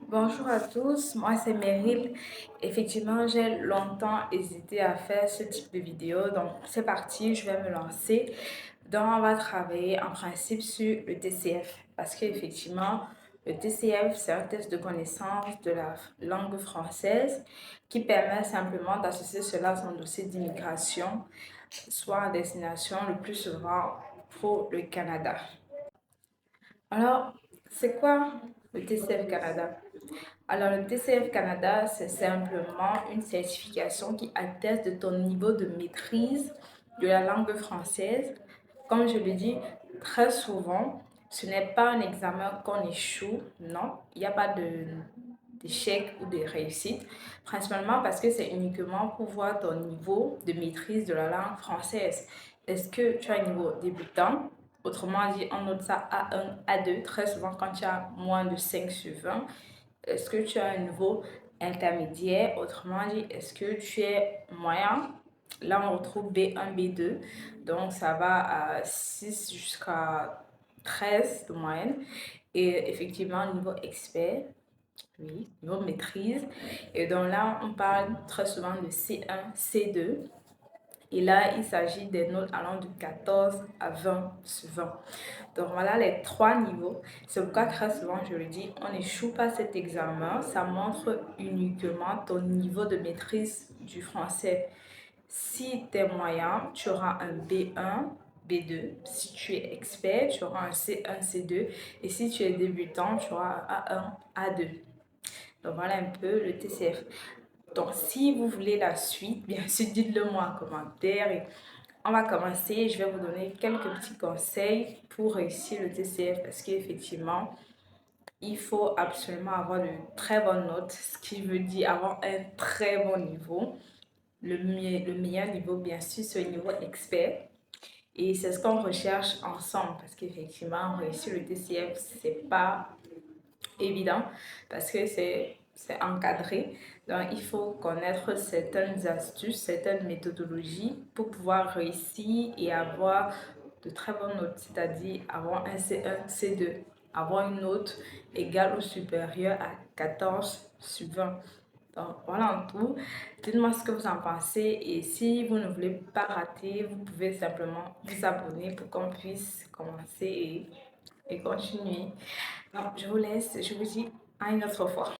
Bonjour à tous, moi c'est Meryl. Effectivement, j'ai longtemps hésité à faire ce type de vidéo, donc c'est parti, je vais me lancer. Donc, on va travailler en principe sur le TCF parce qu'effectivement, le TCF, c'est un test de connaissance de la langue française qui permet simplement d'associer cela à son dossier d'immigration, soit en destination le plus souvent pour le Canada. Alors, c'est quoi le TCF Canada? Alors, le TCF Canada, c'est simplement une certification qui atteste de ton niveau de maîtrise de la langue française. Comme je le dis très souvent, ce n'est pas un examen qu'on échoue, non, il n'y a pas d'échec ou de réussite, principalement parce que c'est uniquement pour voir ton niveau de maîtrise de la langue française. Est-ce que tu as un niveau débutant? Autrement dit, on note ça A1, A2, très souvent quand tu as moins de 5 sur 20. Est-ce que tu as un niveau intermédiaire? Autrement dit, est-ce que tu es moyen? Là, on retrouve B1, B2. Donc, ça va à 6 jusqu'à 13 de moyenne. Et effectivement, niveau expert, oui, niveau maîtrise. Et donc là, on parle très souvent de C1, C2. Et là, il s'agit des notes allant de 14 à 20 sur 20. Donc voilà les trois niveaux. C'est pourquoi très souvent je le dis, on n'échoue pas cet examen. Ça montre uniquement ton niveau de maîtrise du français. Si tu es moyen, tu auras un B1, B2. Si tu es expert, tu auras un C1, C2. Et si tu es débutant, tu auras un A1, A2. Donc voilà un peu le TCF. Donc si vous voulez la suite, bien sûr, dites-le moi en commentaire. Et on va commencer. Je vais vous donner quelques petits conseils pour réussir le TCF parce qu'effectivement, il faut absolument avoir de très bonnes notes, ce qui veut dire avoir un très bon niveau. Le meilleur niveau, bien sûr, c'est le niveau expert. Et c'est ce qu'on recherche ensemble parce qu'effectivement, réussir le TCF, c'est pas évident parce que c'est encadré. Donc, il faut connaître certaines astuces, certaines méthodologies pour pouvoir réussir et avoir de très bonnes notes, c'est-à-dire avoir un C1, C2, avoir une note égale ou supérieure à 14 sur 20. Donc, voilà en tout. Dites-moi ce que vous en pensez et si vous ne voulez pas rater, vous pouvez simplement vous abonner pour qu'on puisse commencer et continuer. Donc, je vous laisse, je vous dis à une autre fois.